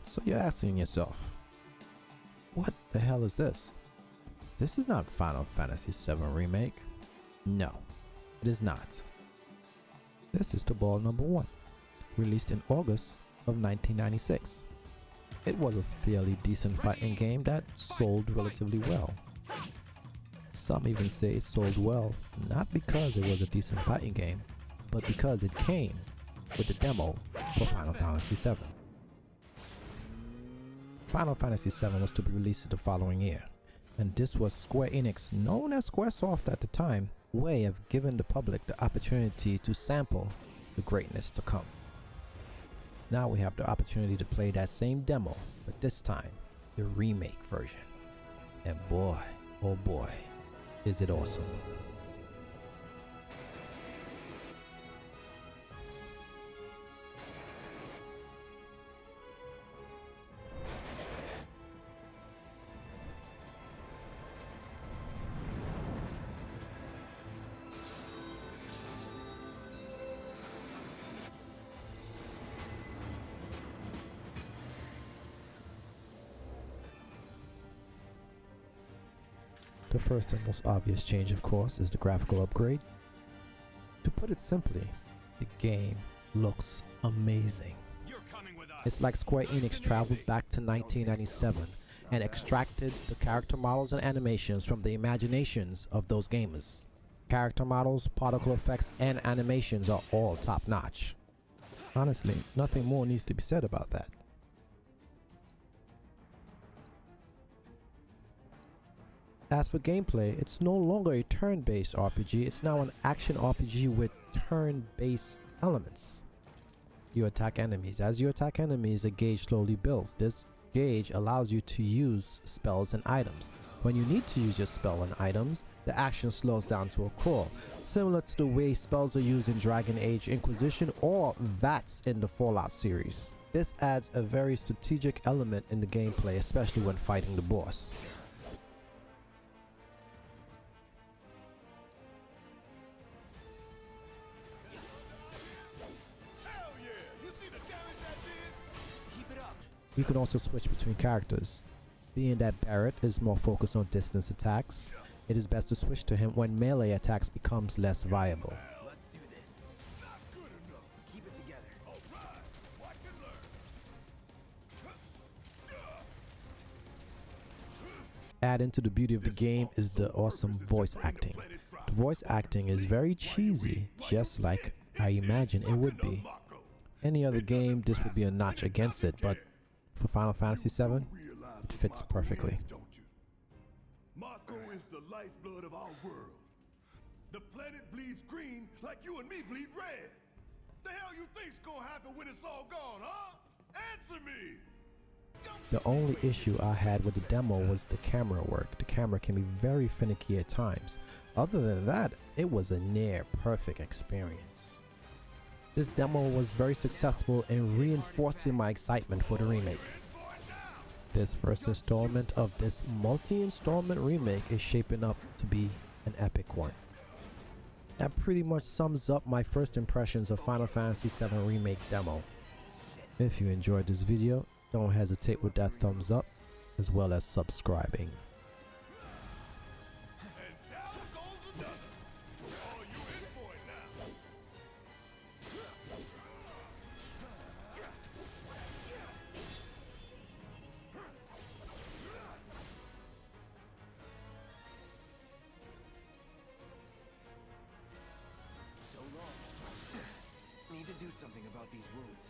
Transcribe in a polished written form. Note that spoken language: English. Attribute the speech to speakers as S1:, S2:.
S1: So you're asking yourself, what the hell is this? This is not Final Fantasy VII Remake. No, it is not. This is Tobal number 1, released in August of 1996. It was a fairly decent fighting game that sold relatively well. Some even say it sold well not because it was a decent fighting game, but because it came with a demo for Final Fantasy VII. Final Fantasy VII was to be released the following year, and this was Square Enix, known as Squaresoft at the time, way of giving the public the opportunity to sample the greatness to come. Now we have the opportunity to play that same demo, but this time the remake version. And boy, oh boy, is it awesome. The first and most obvious change, of course, is the graphical upgrade. To put it simply, the game looks amazing. It's like Square Enix traveled back to 1997 and extracted the character models and animations from the imaginations of those gamers. Character models, particle effects, and animations are all top-notch. Honestly, nothing more needs to be said about that. As for gameplay, it's no longer a turn-based RPG, it's now an action RPG with turn-based elements. You attack enemies. As you attack enemies, a gauge slowly builds. This gauge allows you to use spells and items. When you need to use your spell and items, the action slows down to a crawl, similar to the way spells are used in Dragon Age Inquisition or VATS in the Fallout series. This adds a very strategic element in the gameplay, especially when fighting the boss. You can also switch between characters. Being that Barrett is more focused on distance attacks, it is best to switch to him when melee attacks becomes less viable.
S2: Let's do this. Not good enough. Keep it together. All right. Watch and learn.
S1: Adding to the beauty of the game is the awesome voice acting. The voice acting is very cheesy, just like I imagine it would be. Any other game, this would be a notch against it, but for Final Fantasy VII, it fits perfectly.
S3: Mako is the lifeblood of our world. The planet bleeds green like you and me bleed red. The hell you think's gonna happen when it's all gone, huh? Answer me!
S1: The only issue I had with the demo was the camera work. The camera can be very finicky at times. Other than that, it was a near perfect experience. This demo was very successful in reinforcing my excitement for the remake. This first installment of this multi-installment remake is shaping up to be an epic one. That pretty much sums up my first impressions of Final Fantasy VII Remake demo. If you enjoyed this video, don't hesitate with that thumbs up, as well as subscribing.
S2: So long. Need to do something about these wounds.